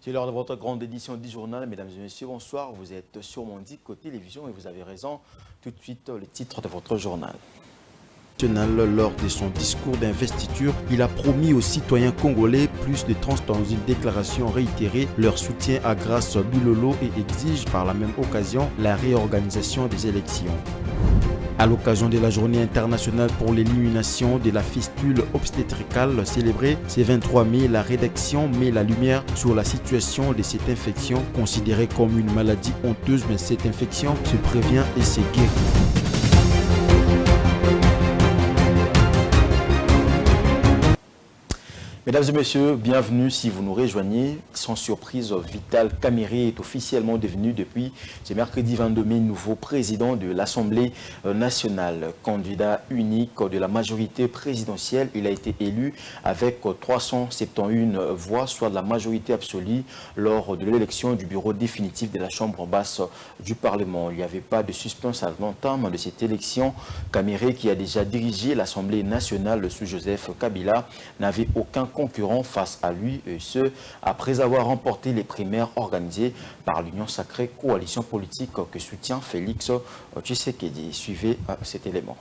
C'est l'heure de votre grande édition du journal. Mesdames et messieurs, bonsoir. Vous êtes sur Mondico Télévision et vous avez raison. Tout de suite, le titre de votre journal. Lors de son discours d'investiture, il a promis aux citoyens congolais plus de transparence dans une déclaration réitérée leur soutien à Grace Bilolo et exige par la même occasion la réorganisation des élections. À l'occasion de la journée internationale pour l'élimination de la fistule obstétricale célébrée ce 23 mai, la rédaction met la lumière sur la situation de cette infection considérée comme une maladie honteuse, mais cette infection se prévient et se guérit. Mesdames et messieurs, bienvenue si vous nous rejoignez. Sans surprise, Vital Kamerhe est officiellement devenu depuis ce mercredi 22 mai nouveau président de l'Assemblée nationale. Candidat unique de la majorité présidentielle, il a été élu avec 371 voix, soit de la majorité absolue lors de l'élection du bureau définitif de la Chambre basse du Parlement. Il n'y avait pas de suspense à l'entame de cette élection. Kamerhe, qui a déjà dirigé l'Assemblée nationale sous Joseph Kabila, n'avait aucun concurrent face à lui, et ce, après avoir remporté les primaires organisées par l'Union Sacrée Coalition Politique que soutient Félix Tshisekedi. Suivez cet élément.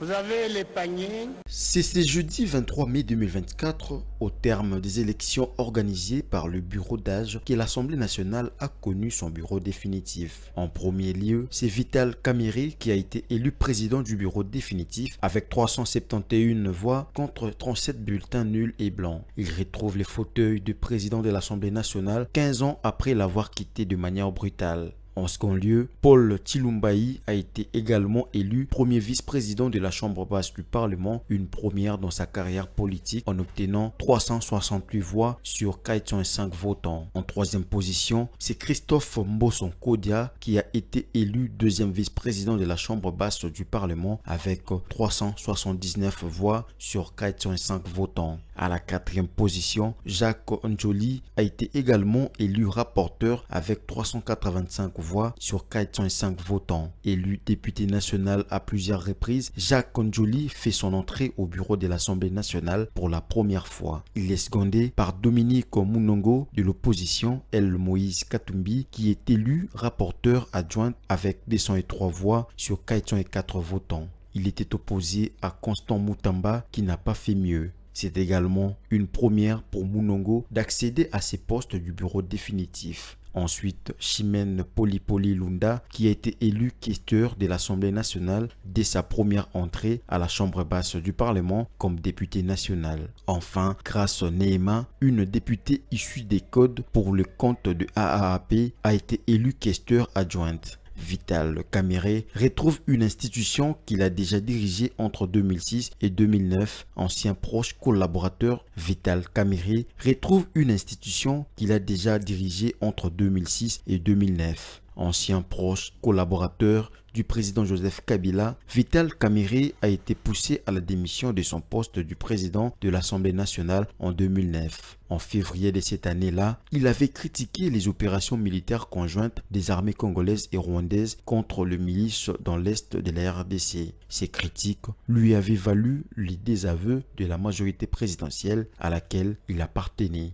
Vous avez les paniers. C'est ce jeudi 23 mai 2024, au terme des élections organisées par le bureau d'âge, que l'Assemblée nationale a connu son bureau définitif. En premier lieu, c'est Vital Kamerhe qui a été élu président du bureau définitif avec 371 voix contre 37 bulletins nuls et blancs. Il retrouve les fauteuils de président de l'Assemblée nationale 15 ans après l'avoir quitté de manière brutale. En second lieu, Paul Tshilumbayi a été également élu premier vice-président de la Chambre basse du Parlement, une première dans sa carrière politique en obtenant 368 voix sur 405 votants. En troisième position, c'est Christophe Mboson Kodia qui a été élu deuxième vice-président de la Chambre basse du Parlement avec 379 voix sur 405 votants. À la quatrième position, Jacques Njoli a été également élu rapporteur avec 385 voix sur 405 votants. Élu député national à plusieurs reprises, Jacques Njoli fait son entrée au bureau de l'Assemblée nationale pour la première fois. Il est secondé par Dominique Munongo de l'opposition, El Moïse Katumbi, qui est élu rapporteur adjoint avec 203 voix sur 404 votants. Il était opposé à Constant Moutamba qui n'a pas fait mieux. C'est également une première pour Munongo d'accéder à ces postes du bureau définitif. Ensuite, Chimène Polipoli Lunda, qui a été élu questeur de l'Assemblée nationale dès sa première entrée à la Chambre basse du Parlement comme députée nationale. Enfin, Grace Nehema, une députée issue des codes pour le compte de AAAP, a été élue questeur adjointe. Vital Kamerhe retrouve une institution qu'il a déjà dirigée entre 2006 et 2009. Ancien proche collaborateur, Vital Kamerhe retrouve une institution qu'il a déjà dirigée entre 2006 et 2009. Ancien proche collaborateur du président Joseph Kabila, Vital Kamerhe a été poussé à la démission de son poste du président de l'Assemblée nationale en 2009. En février de cette année-là, il avait critiqué les opérations militaires conjointes des armées congolaises et rwandaises contre le milice dans l'est de la RDC. Ces critiques lui avaient valu le désaveu de la majorité présidentielle à laquelle il appartenait.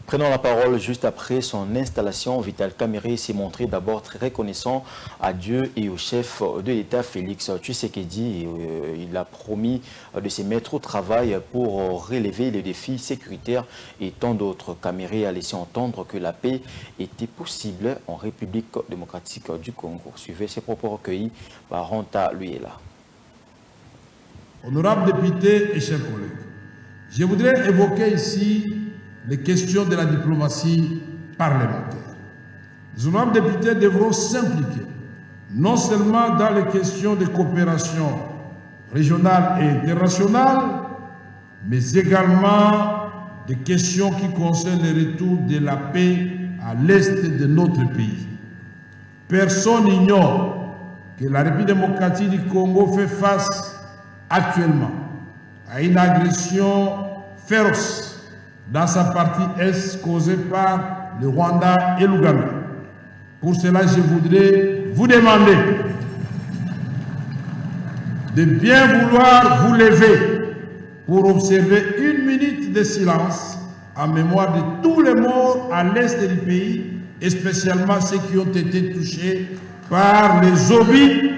Prenant la parole juste après son installation, Vital Kamerhe s'est montré d'abord très reconnaissant à Dieu et au chef de l'État, Félix Tshisekedi. Il a promis de se mettre au travail pour relever les défis sécuritaires et tant d'autres. Kamerhe a laissé entendre que la paix était possible en République démocratique du Congo. Suivez ces propos recueillis par Ranta Luyela. Honorables députés et chers collègues, je voudrais évoquer ici les questions de la diplomatie parlementaire. Les honorables députés devront s'impliquer non seulement dans les questions de coopération régionale et internationale, mais également des questions qui concernent le retour de la paix à l'est de notre pays. Personne n'ignore que la République démocratique du Congo fait face actuellement à une agression féroce dans sa partie est causée par le Rwanda et l'Ouganda. Pour cela, je voudrais vous demander de bien vouloir vous lever pour observer 1 minute de silence en mémoire de tous les morts à l'est du pays, et spécialement ceux qui ont été touchés par les obus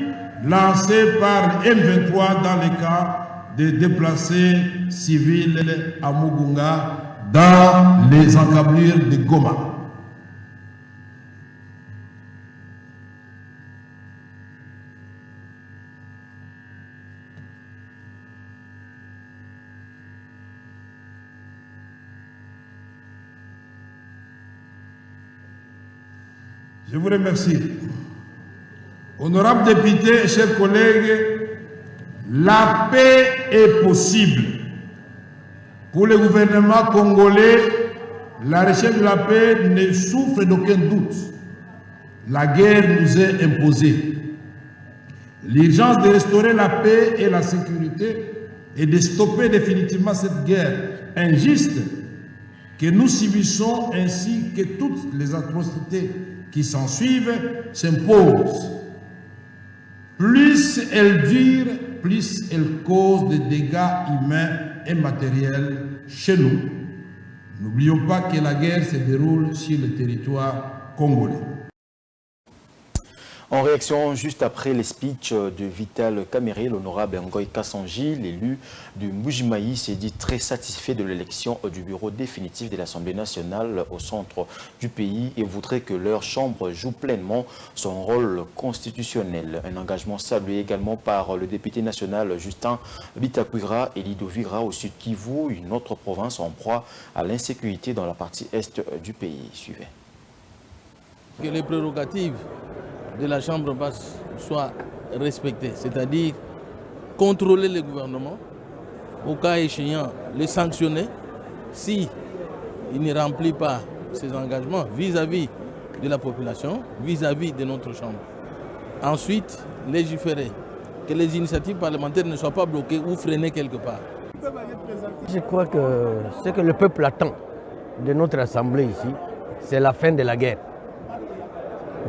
lancés par M23 dans le cas des déplacés civils à Mugunga dans les encablures de Goma. Je vous remercie. Honorables députés et chers collègues, la paix est possible. Pour le gouvernement congolais, la recherche de la paix ne souffre d'aucun doute. La guerre nous est imposée. L'urgence de restaurer la paix et la sécurité et de stopper définitivement cette guerre injuste que nous subissons ainsi que toutes les atrocités qui s'ensuivent s'imposent. Plus elles durent, plus elles causent des dégâts humains et matériels chez nous. N'oublions pas que la guerre se déroule sur le territoire congolais. En réaction, juste après les speeches de Vital Kamerhe, l'honorable Ngoï Kassanji, l'élu de Mbujimayi, s'est dit très satisfait de l'élection du bureau définitif de l'Assemblée nationale au centre du pays et voudrait que leur chambre joue pleinement son rôle constitutionnel. Un engagement salué également par le député national Justin Bitakwira et Lidovira au Sud Kivu, une autre province en proie à l'insécurité dans la partie est du pays. Suivez. Que les prérogatives de la Chambre basse soient respectées, c'est-à-dire contrôler le gouvernement, au cas échéant le sanctionner si il ne remplit pas ses engagements vis-à-vis de la population, vis-à-vis de notre Chambre. Ensuite, légiférer, que les initiatives parlementaires ne soient pas bloquées ou freinées quelque part. Je crois que ce que le peuple attend de notre Assemblée ici, c'est la fin de la guerre.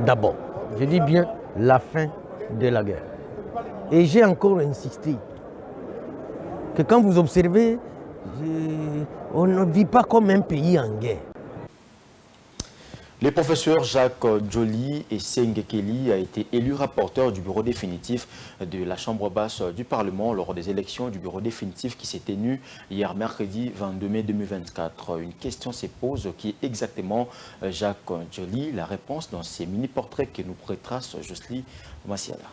D'abord. Je dis bien la fin de la guerre. Et j'ai encore insisté que quand vous observez, on ne vit pas comme un pays en guerre. Le professeur Jacques Djoli et Sengekeli a été élu rapporteur du bureau définitif de la Chambre basse du Parlement lors des élections du bureau définitif qui s'est tenu hier mercredi 22 mai 2024. Une question se pose, qui est exactement Jacques Djoli? La réponse dans ces mini-portraits que nous retrace Jocelyne Massiala.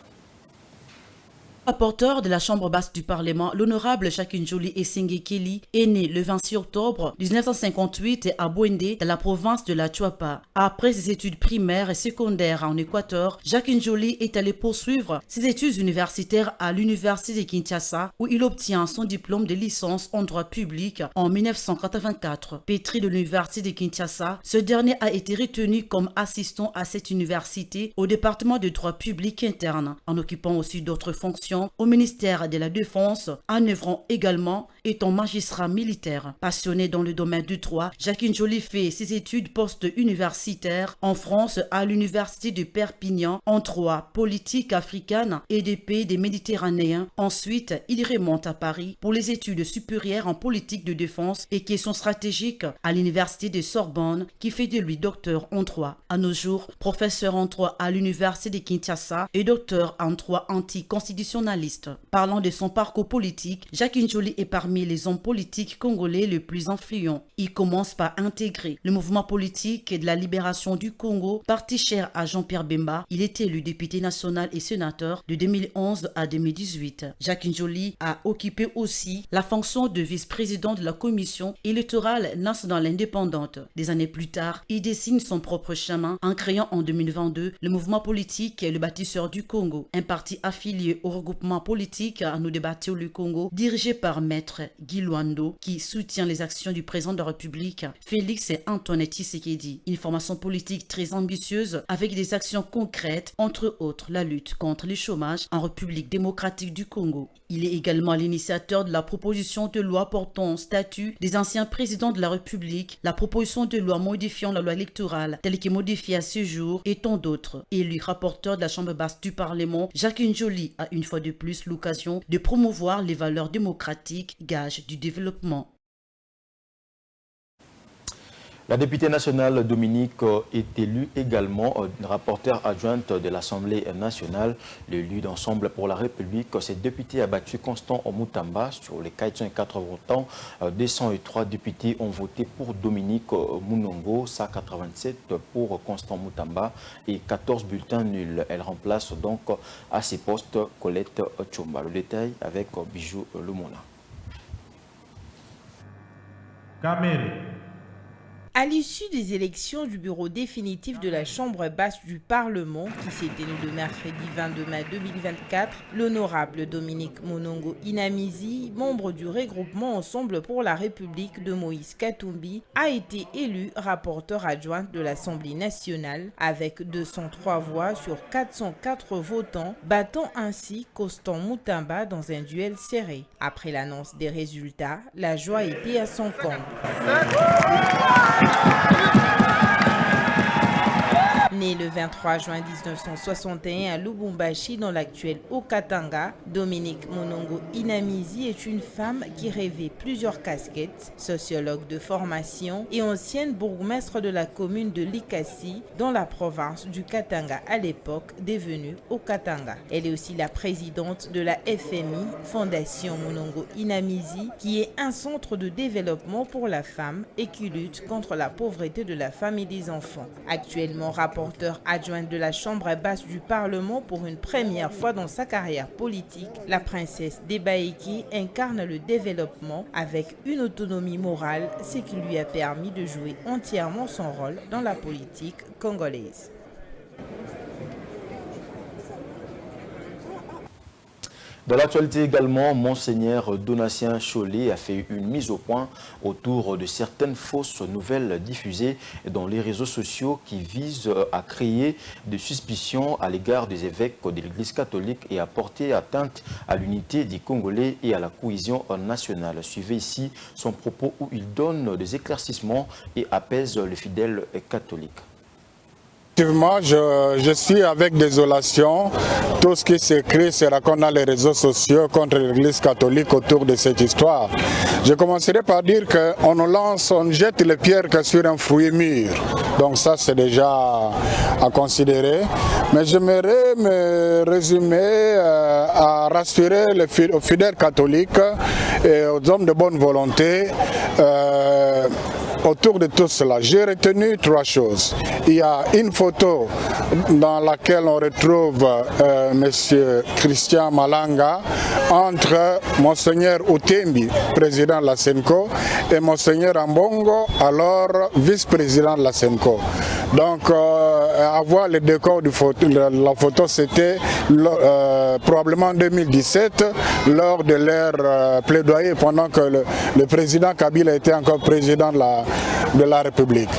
Rapporteur de la Chambre basse du Parlement, l'honorable Jacques Djoli Sengekeli est né le 26 octobre 1958 à Bwende, dans la province de la Chuapa. Après ses études primaires et secondaires en Équateur, Jacques Djoli est allé poursuivre ses études universitaires à l'université de Kinshasa, où il obtient son diplôme de licence en droit public en 1984. Pétri de l'université de Kinshasa, ce dernier a été retenu comme assistant à cette université au département de droit public interne, en occupant aussi d'autres fonctions au ministère de la Défense, en œuvrant également étant magistrat militaire. Passionné dans le domaine du droit, Jacques Djoli fait ses études post-universitaires en France à l'université de Perpignan en droit politique africaine et des pays des Méditerranéens. Ensuite, il remonte à Paris pour les études supérieures en politique de défense et questions stratégiques à l'université de Sorbonne, qui fait de lui docteur en droit. À nos jours, professeur en droit à l'université de Kinshasa et docteur en droit anticonstitutionnel. Parlant de son parcours politique, Jacques Djoli est parmi les hommes politiques congolais les plus influents. Il commence par intégrer le mouvement politique de la libération du Congo, parti cher à Jean-Pierre Bemba. Il est élu député national et sénateur de 2011 à 2018. Jacques Djoli a occupé aussi la fonction de vice-président de la commission électorale nationale indépendante. Des années plus tard, il dessine son propre chemin en créant en 2022 le mouvement politique Le Bâtisseur du Congo, un parti affilié au regroupement politique à nous débattre le Congo, dirigé par Maître Guy Luando, qui soutient les actions du président de la République, Félix et Antoine Tshisekedi. Une formation politique très ambitieuse avec des actions concrètes, entre autres la lutte contre le chômage en République démocratique du Congo. Il est également l'initiateur de la proposition de loi portant statut des anciens présidents de la République, la proposition de loi modifiant la loi électorale telle qu'elle est modifiée à ce jour et tant d'autres. Élu rapporteur de la Chambre basse du Parlement, Jacques Djoli a une fois de plus l'occasion de promouvoir les valeurs démocratiques, gage du développement. La députée nationale Dominique est élue également rapporteure adjointe de l'Assemblée nationale. L'élu d'Ensemble pour la République, cette députée a battu Constant Mutamba. Sur les 404 votants, 203 députés ont voté pour Dominique Munongo, 187 pour Constant Mutamba et 14 bulletins nuls. Elle remplace donc à ses postes Colette Tchomba. Le détail avec Bijou Lumona. À l'issue des élections du bureau définitif de la Chambre basse du Parlement, qui s'est tenue le mercredi 22 mai 2024, l'honorable Dominique Munongo Inamizi, membre du regroupement Ensemble pour la République de Moïse Katumbi, a été élu rapporteur adjoint de l'Assemblée nationale avec 203 voix sur 404 votants, battant ainsi Constant Mutamba dans un duel serré. Après l'annonce des résultats, la joie était à son comble. Né le 23 juin 1961 à Lubumbashi dans l'actuel Haut-Katanga, Dominique Munongo Inamizi est une femme qui rêvait plusieurs casquettes, sociologue de formation et ancienne bourgmestre de la commune de Likasi dans la province du Katanga à l'époque devenue Haut-Katanga. Elle est aussi la présidente de la FMI, Fondation Munongo Inamizi, qui est un centre de développement pour la femme et qui lutte contre la pauvreté de la femme et des enfants. Actuellement rapporteur adjointe de la Chambre basse du Parlement pour une première fois dans sa carrière politique, la princesse Debaeki incarne le développement avec une autonomie morale, ce qui lui a permis de jouer entièrement son rôle dans la politique congolaise. Dans l'actualité également, Monseigneur Donatien Chollet a fait une mise au point autour de certaines fausses nouvelles diffusées dans les réseaux sociaux qui visent à créer des suspicions à l'égard des évêques de l'Église catholique et à porter atteinte à l'unité des Congolais et à la cohésion nationale. Suivez ici son propos où il donne des éclaircissements et apaise les fidèles catholiques. Effectivement, je suis avec désolation tout ce qui s'écrit, se raconte dans les réseaux sociaux contre l'Église catholique autour de cette histoire. Je commencerai par dire qu'on nous lance, on jette les pierres que sur un fruit mûr. Donc ça c'est déjà à considérer. Mais j'aimerais me résumer à rassurer aux fidèles catholiques et aux hommes de bonne volonté. Autour de tout cela, j'ai retenu trois choses. Il y a une photo dans laquelle on retrouve M. Christian Malanga entre Monseigneur Utembi, président de la Senko, et Monseigneur Ambongo, alors vice-président de la Senko. Donc, avoir le décor de la photo, c'était probablement en 2017, lors de leur plaidoyer, pendant que le président Kabila était encore président de la République.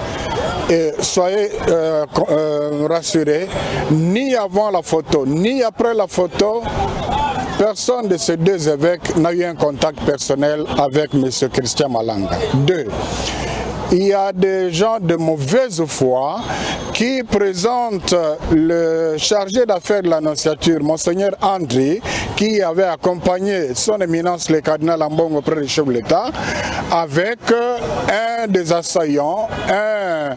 Et soyez rassurés, ni avant la photo, ni après la photo, personne de ces deux évêques n'a eu un contact personnel avec M. Christian Malanga. Deux, il y a des gens de mauvaise foi qui présentent le chargé d'affaires de l'Annonciature, Monseigneur André, qui avait accompagné son éminence le cardinal Ambongo auprès du chef de l'État, avec un des assaillants, un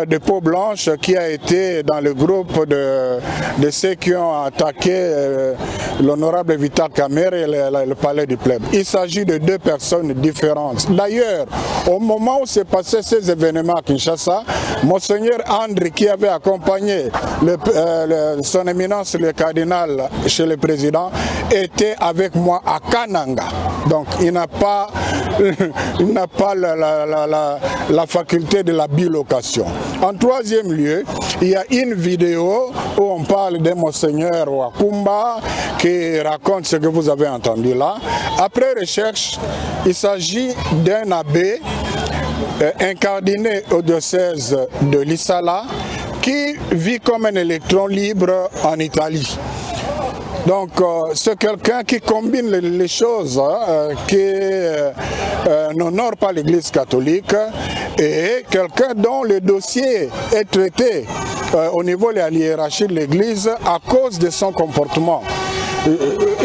de peau blanche qui a été dans le groupe de ceux qui ont attaqué l'honorable Vital Kamerhe et le palais du Plèbe. Il s'agit de deux personnes différentes. D'ailleurs, au moment où s'est passé ces événements à Kinshasa, Monseigneur André, qui avait accompagné son éminence le cardinal chez le président, était avec moi à Kananga. Donc il n'a pas la faculté de la bilocation. En troisième lieu, il y a une vidéo où on parle de Monseigneur Wakumba qui raconte ce que vous avez entendu là. Après recherche, il s'agit d'un abbé incardiné au diocèse de Lissala qui vit comme un électron libre en Italie. Donc c'est quelqu'un qui combine les choses, qui n'honore pas l'Église catholique et quelqu'un dont le dossier est traité au niveau de la hiérarchie de l'Église à cause de son comportement.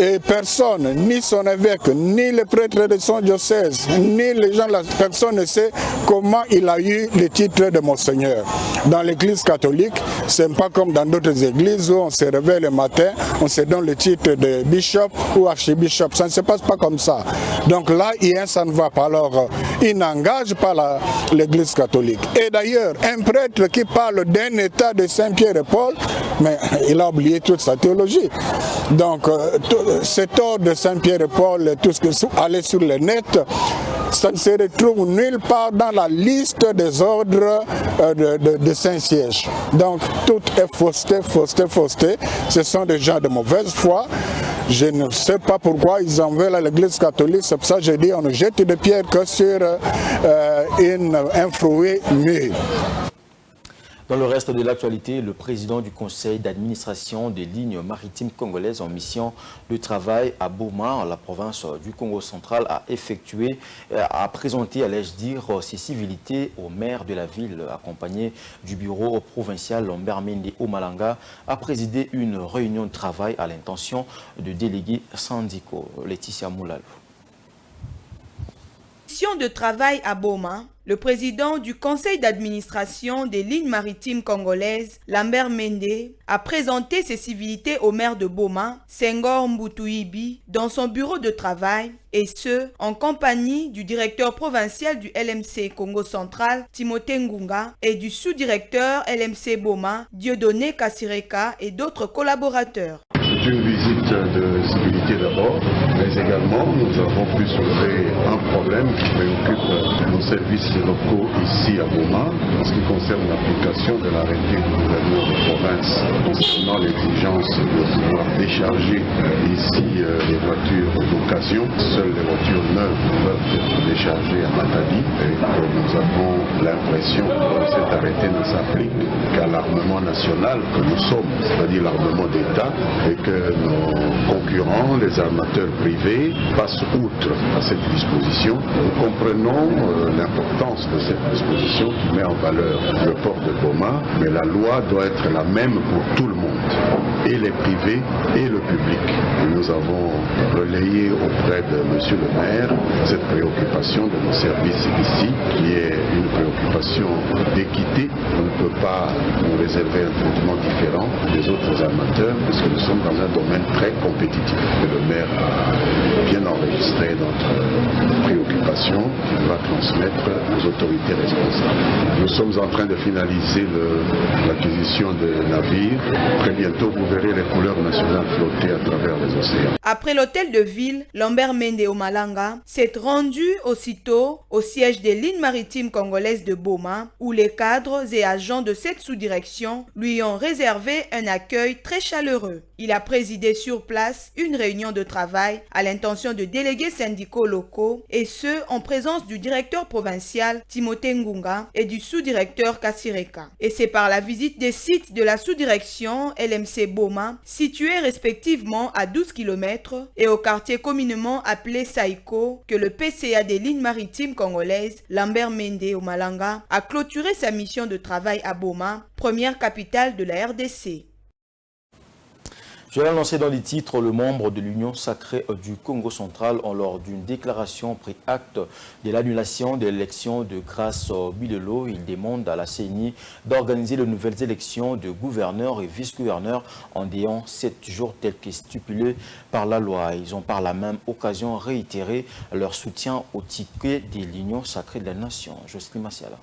Et personne, ni son évêque, ni le prêtre de son diocèse, ni les gens, personne ne sait comment il a eu le titre de Monseigneur. Dans l'église catholique, ce n'est pas comme dans d'autres églises où on se réveille le matin, on se donne le titre de bishop ou archibishop. Ça ne se passe pas comme ça. Donc là, ça ne va pas. Alors, il n'engage pas l'église catholique. Et d'ailleurs, un prêtre qui parle d'un état de Saint-Pierre et Paul, mais il a oublié toute sa théologie. Donc, cet ordre de Saint-Pierre et Paul, tout ce qui allait sur le net, ça ne se retrouve nulle part dans la liste des ordres de Saint-Siège. Donc, tout est fausseté, fausseté, fausseté. Ce sont des gens de mauvaise foi. Je ne sais pas pourquoi ils en veulent à l'église catholique. C'est pour ça que je dis on ne jette des pierres que sur un fruit mûr. Dans le reste de l'actualité, le président du conseil d'administration des lignes maritimes congolaises en mission de travail à Boma, la province du Congo central, a présenté, allais-je dire, ses civilités au maire de la ville, accompagné du bureau provincial Lambert Mende Omalanga, a présidé une réunion de travail à l'intention de délégués syndicaux. Laetitia Moulalou. Mission de travail à Boma, le président du conseil d'administration des lignes maritimes congolaises, Lambert Mende, a présenté ses civilités au maire de Boma, Senghor Mbutuibi, dans son bureau de travail, et ce, en compagnie du directeur provincial du LMC Congo central, Timothée Ngunga, et du sous-directeur LMC Boma, Dieudonné Kassireka, et d'autres collaborateurs. C'est une visite de civilité d'abord, mais également nous avons pu soulever un problème qui préoccupe nos services locaux ici à Boma, en ce qui concerne l'application de l'arrêté du gouvernement de province concernant l'exigence de pouvoir décharger ici les voitures d'occasion. Seules les voitures neuves peuvent être déchargées à Matadi, et que nous avons l'impression que cet arrêté ne s'applique qu'à l'armement national que nous sommes, c'est-à-dire l'armement d'État, et que nos concurrents, les armateurs privés, passent outre à cette disposition. Nous comprenons l'importance de cette disposition qui met en valeur le port de Boma, mais la loi doit être la même pour tout le monde, et les privés et le public. Et nous avons relayé auprès de Monsieur le maire cette préoccupation de nos services ici, qui est une préoccupation d'équité. On ne peut pas nous réserver un traitement différent des autres armateurs, puisque nous sommes dans un domaine très compétitif. Et le maire a bien enregistré notre préoccupation qu'il va transmettre aux autorités responsables. Nous sommes en train de finaliser l'acquisition de navires. Très bientôt, vous verrez les couleurs nationales flotter à travers les océans. Après l'hôtel de ville, Lambert Mende Omalanga s'est rendu aussitôt au siège des lignes maritimes congolaises de Boma, où les cadres et agents de cette sous-direction lui ont réservé un accueil très chaleureux. Il a présidé sur place une réunion de travail à l'intention de délégués syndicaux locaux, et ce, en présence du directeur provincial Timothée Ngunga et du sous-directeur Kassireka. Et c'est par la visite des sites de la sous-direction LMC Boma, situés respectivement à 12 km, et au quartier communément appelé Saïko, que le PCA des lignes maritimes congolaises, Lambert Mende Omalanga, a clôturé sa mission de travail à Boma, première capitale de la RDC. Je l'ai annoncé dans les titres, le membre de l'Union sacrée du Congo central, lors d'une déclaration, pris acte de l'annulation de l'élection de Grace Bilelo. Il demande à la CENI d'organiser de nouvelles élections de gouverneurs et vice-gouverneurs en délai 7 jours tel que stipulé par la loi. Ils ont par la même occasion réitéré leur soutien au ticket de l'Union sacrée de la nation. Jocelyne Massiala.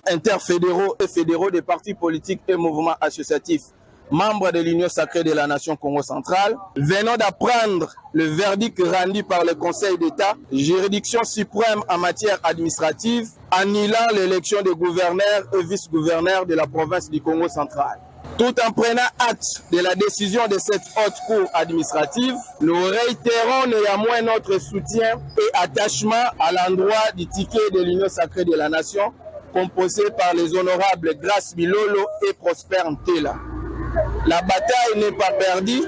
Interfédéraux et fédéraux des partis politiques et mouvements associatifs, membres de l'Union sacrée de la nation Congo centrale, venant d'apprendre le verdict rendu par le Conseil d'État, juridiction suprême en matière administrative, annulant l'élection des gouverneurs et vice-gouverneurs de la province du Congo central. Tout en prenant acte de la décision de cette haute cour administrative, nous réitérons néanmoins notre soutien et attachement à l'endroit du ticket de l'Union sacrée de la nation, composé par les honorables Grace Bilolo et Prosper Ntela. La bataille n'est pas perdue,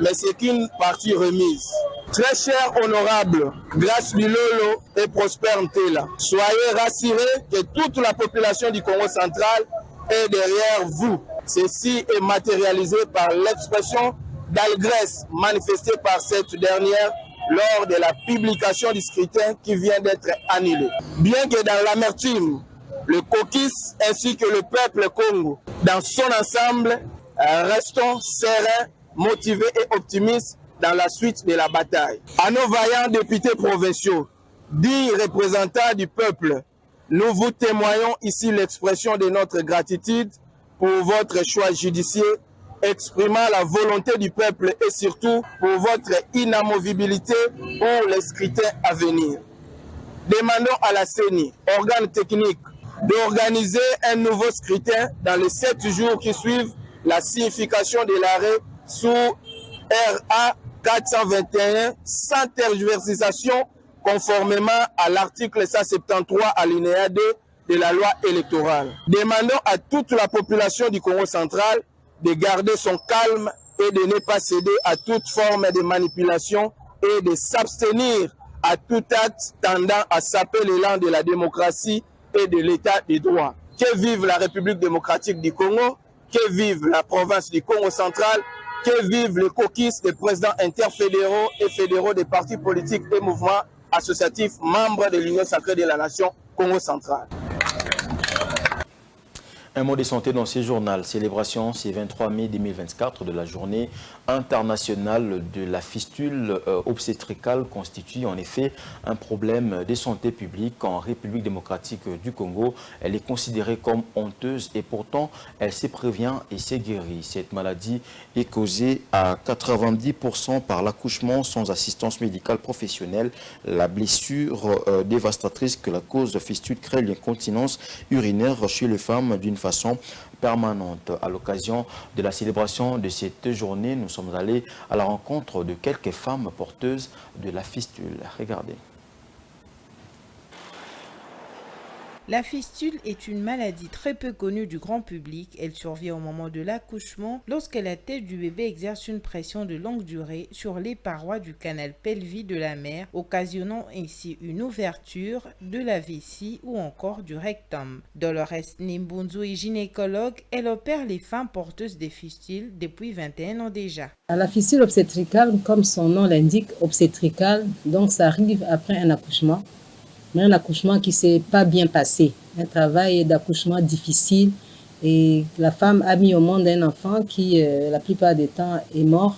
mais c'est une partie remise. Très cher honorable Grace Bilolo et Prosper Ntela, soyez rassurés que toute la population du Congo central est derrière vous. Ceci est matérialisé par l'expression d'allégresse manifestée par cette dernière lors de la publication du scrutin qui vient d'être annulé. Bien que dans l'amertume, le caucus ainsi que le peuple Congo, dans son ensemble, restons sereins, motivés et optimistes dans la suite de la bataille. À nos vaillants députés provinciaux, dits représentants du peuple, nous vous témoignons ici l'expression de notre gratitude pour votre choix judiciaire, exprimant la volonté du peuple et surtout pour votre inamovibilité pour les scrutins à venir. Demandons à la CENI, organe technique, d'organiser un nouveau scrutin dans les 7 jours qui suivent la signification de l'arrêt sous RA 421 sans tergiversation conformément à l'article 173 alinéa 2 de la loi électorale. Demandons à toute la population du Congo central de garder son calme et de ne pas céder à toute forme de manipulation et de s'abstenir à tout acte tendant à saper l'élan de la démocratie et de l'état de droit. Que vive la République démocratique du Congo, que vive la province du Congo central, que vive le caucus des présidents interfédéraux et fédéraux des partis politiques et mouvements associatifs membres de l'Union sacrée de la nation Congo central. Un mot de santé dans ce journal. Célébration ce 23 mai 2024 de la journée internationale de la fistule obstétricale constitue en effet un problème de santé publique en République démocratique du Congo. Elle est considérée comme honteuse et pourtant elle se prévient et se guérit. Cette maladie est causée à 90% par l'accouchement sans assistance médicale professionnelle. La blessure dévastatrice que la cause de fistule crée l'incontinence urinaire chez les femmes d'une façon permanente. À l'occasion de la célébration de cette journée, nous sommes allés à la rencontre de quelques femmes porteuses de la fistule. Regardez. La fistule est une maladie très peu connue du grand public. Elle survient au moment de l'accouchement lorsque la tête du bébé exerce une pression de longue durée sur les parois du canal pelvien de la mère, occasionnant ainsi une ouverture de la vessie ou encore du rectum. Dolores Nimbunzu est gynécologue. Elle opère les femmes porteuses des fistules depuis 21 ans déjà. La fistule obstétricale, comme son nom l'indique, obstétricale, donc ça arrive après un accouchement. Mais un accouchement qui ne s'est pas bien passé, un travail d'accouchement difficile et la femme a mis au monde un enfant qui la plupart du temps est mort.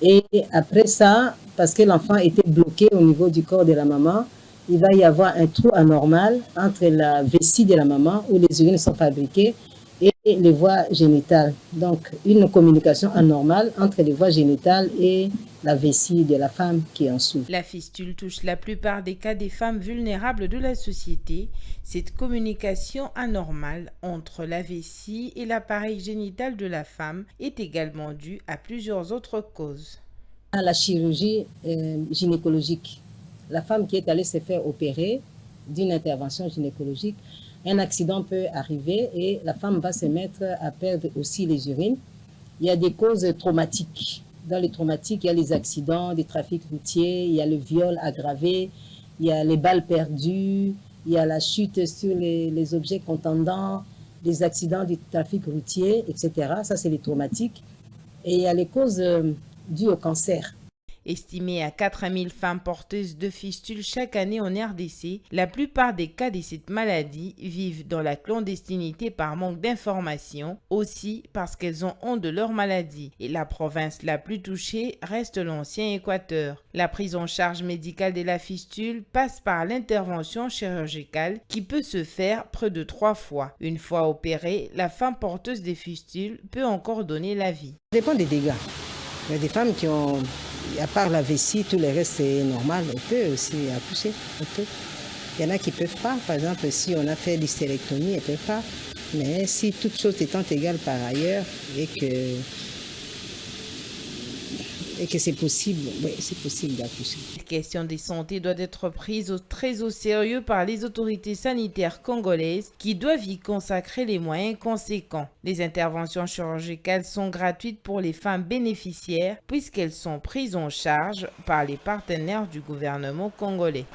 Et après ça, parce que l'enfant était bloqué au niveau du corps de la maman, il va y avoir un trou anormal entre la vessie de la maman où les urines sont fabriquées et les voies génitales. Donc une communication anormale entre les voies génitales et la vessie de la femme qui en souffre. La fistule touche la plupart des cas des femmes vulnérables de la société. Cette communication anormale entre la vessie et l'appareil génital de la femme est également due à plusieurs autres causes. À la chirurgie gynécologique, la femme qui est allée se faire opérer d'une intervention gynécologique, un accident peut arriver et la femme va se mettre à perdre aussi les urines. Il y a des causes traumatiques. Dans les traumatiques, il y a les accidents, des trafics routiers, il y a le viol aggravé, il y a les balles perdues, il y a la chute sur les objets contendants, les accidents du trafic routier, etc. Ça, c'est les traumatiques. Et il y a les causes dues au cancer. Estimée à 4000 femmes porteuses de fistules chaque année en RDC, la plupart des cas de cette maladie vivent dans la clandestinité par manque d'informations, aussi parce qu'elles ont honte de leur maladie. Et la province la plus touchée reste l'ancien Équateur. La prise en charge médicale de la fistule passe par l'intervention chirurgicale qui peut se faire près de 3 fois. Une fois opérée, la femme porteuse des fistules peut encore donner la vie. Ça dépend des dégâts. Il y a des femmes qui ont, à part la vessie, tout le reste c'est normal. On peut aussi accoucher. Il y en a qui ne peuvent pas. Par exemple, si on a fait l'hystérectomie, elles ne peuvent pas. Mais si toutes choses étant égales par ailleurs et que c'est possible, oui, c'est possible d'accoucher. La question de santé doit être prise très au sérieux par les autorités sanitaires congolaises qui doivent y consacrer les moyens conséquents. Les interventions chirurgicales sont gratuites pour les femmes bénéficiaires puisqu'elles sont prises en charge par les partenaires du gouvernement congolais.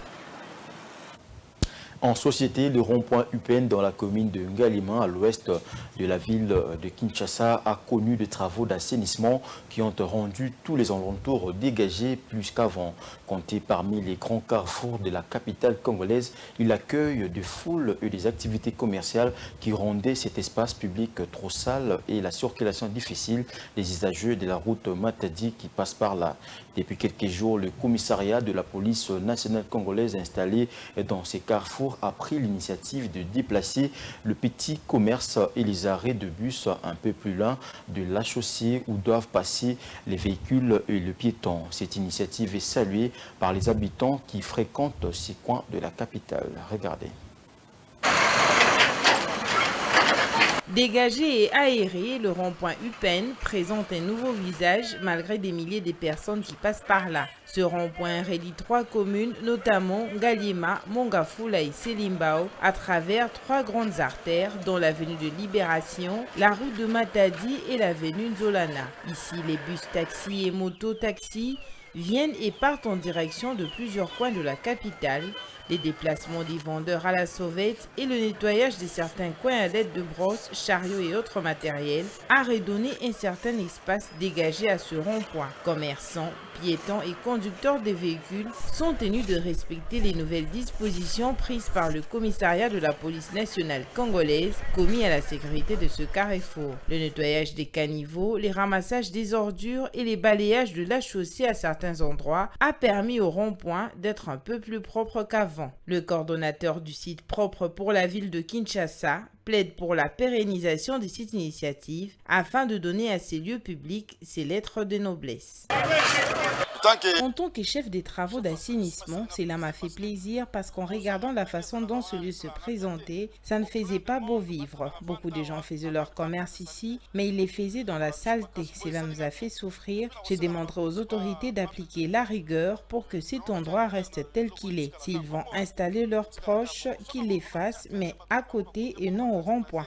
En société, le rond-point UPN dans la commune de Ngalima, à l'ouest de la ville de Kinshasa, a connu des travaux d'assainissement qui ont rendu tous les alentours dégagés plus qu'avant. Compté parmi les grands carrefours de la capitale congolaise, il accueille des foules et des activités commerciales qui rendaient cet espace public trop sale et la circulation difficile des usagers de la route Matadi qui passe par là. Depuis quelques jours, le commissariat de la police nationale congolaise installé dans ces carrefours a pris l'initiative de déplacer le petit commerce et les arrêts de bus un peu plus loin de la chaussée où doivent passer les véhicules et le piéton. Cette initiative est saluée par les habitants qui fréquentent ces coins de la capitale. Regardez. Dégagé et aéré, le rond-point UPN présente un nouveau visage malgré des milliers de personnes qui passent par là. Ce rond-point relie 3 communes, notamment Ngalima, Mongafula et Selimbao, à travers 3 grandes artères, dont l'avenue de Libération, la rue de Matadi et l'avenue Nzolana. Ici, les bus taxis et moto-taxis viennent et partent en direction de plusieurs coins de la capitale. Les déplacements des vendeurs à la sauvette et le nettoyage de certains coins à l'aide de brosses, chariots et autres matériels a redonné un certain espace dégagé à ce rond-point. Commerçants, piétons et conducteurs de véhicules sont tenus de respecter les nouvelles dispositions prises par le commissariat de la police nationale congolaise commis à la sécurité de ce carrefour. Le nettoyage des caniveaux, les ramassages des ordures et les balayages de la chaussée à certains endroits a permis au rond-point d'être un peu plus propre qu'avant. Le coordonnateur du site propre pour la ville de Kinshasa plaide pour la pérennisation de cette initiative afin de donner à ces lieux publics ces lettres de noblesse. En tant que chef des travaux d'assainissement, cela m'a fait plaisir parce qu'en regardant la façon dont ce lieu se présentait, ça ne faisait pas beau vivre. Beaucoup de gens faisaient leur commerce ici, mais ils les faisaient dans la saleté. Cela nous a fait souffrir. J'ai demandé aux autorités d'appliquer la rigueur pour que cet endroit reste tel qu'il est. S'ils vont installer leurs proches, qu'ils les fassent, mais à côté et non au rond-point.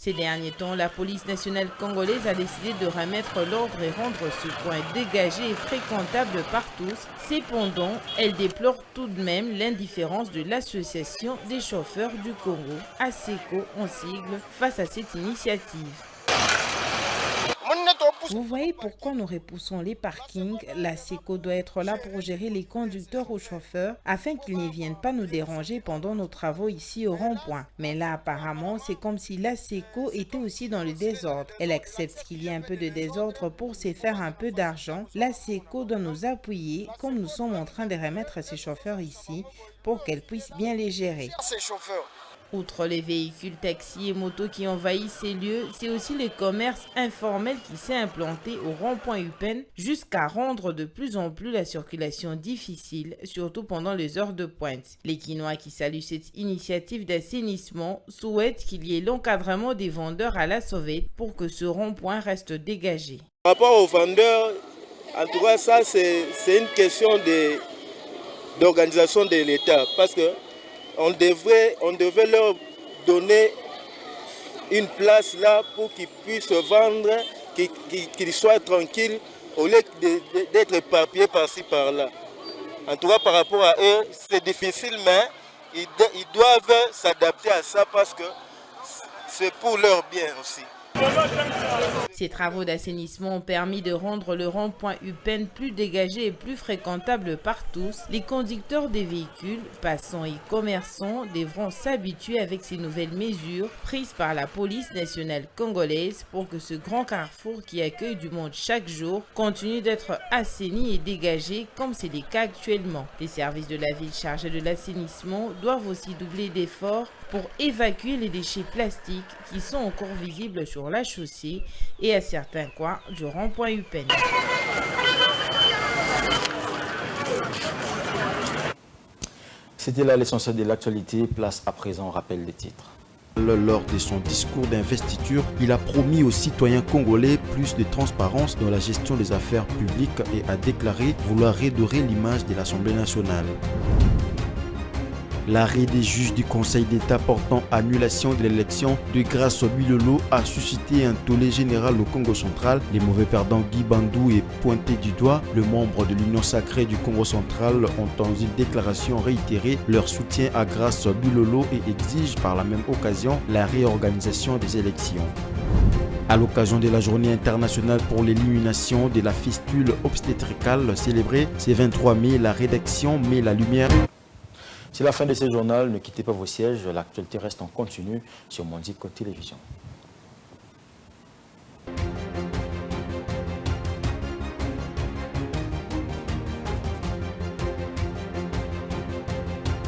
Ces derniers temps, la police nationale congolaise a décidé de remettre l'ordre et rendre ce coin dégagé et fréquentable par tous. Cependant, elle déplore tout de même l'indifférence de l'Association des chauffeurs du Congo, ASECO en sigle, face à cette initiative. Vous voyez pourquoi nous repoussons les parkings. La SECO doit être là pour gérer les conducteurs ou chauffeurs afin qu'ils ne viennent pas nous déranger pendant nos travaux ici au rond-point. Mais là, apparemment, c'est comme si la SECO était aussi dans le désordre. Elle accepte qu'il y ait un peu de désordre pour se faire un peu d'argent. La SECO doit nous appuyer comme nous sommes en train de remettre ces chauffeurs ici pour qu'elle puisse bien les gérer. Outre les véhicules, taxis et motos qui envahissent ces lieux, c'est aussi le commerce informel qui s'est implanté au rond-point UPN jusqu'à rendre de plus en plus la circulation difficile, surtout pendant les heures de pointe. Les Quinois qui saluent cette initiative d'assainissement souhaitent qu'il y ait l'encadrement des vendeurs à la sauvette pour que ce rond-point reste dégagé. Par rapport aux vendeurs, en tout cas, ça c'est une question d'organisation de l'État parce que on devait leur donner une place là pour qu'ils puissent vendre, qu'ils soient tranquilles au lieu d'être éparpillés par-ci par-là. En tout cas, par rapport à eux, c'est difficile, mais ils doivent s'adapter à ça parce que c'est pour leur bien aussi. Ces travaux d'assainissement ont permis de rendre le rond-point UPN plus dégagé et plus fréquentable par tous. Les conducteurs des véhicules, passants et commerçants devront s'habituer avec ces nouvelles mesures prises par la police nationale congolaise pour que ce grand carrefour qui accueille du monde chaque jour continue d'être assaini et dégagé comme c'est le cas actuellement. Les services de la ville chargés de l'assainissement doivent aussi doubler d'efforts pour évacuer les déchets plastiques qui sont encore visibles sur la chaussée et à certains coins du rond-point UPN. C'était là l'essentiel de l'actualité. Place à présent, rappel des titres. Lors de son discours d'investiture, il a promis aux citoyens congolais plus de transparence dans la gestion des affaires publiques et a déclaré vouloir redorer l'image de l'Assemblée nationale. L'arrêt des juges du Conseil d'État portant annulation de l'élection de Grace Bilolo a suscité un tollé général au Congo central. Les mauvais perdants Guy Bandou est pointé du doigt. Le membre de l'Union sacrée du Congo central ont dans une déclaration réitéré leur soutien à Grace Bilolo et exigent par la même occasion la réorganisation des élections. À l'occasion de la journée internationale pour l'élimination de la fistule obstétricale célébrée ce 23 mai, la rédaction met la lumière. C'est la fin de ce journal. Ne quittez pas vos sièges. L'actualité reste en continu sur Mondico Télévision.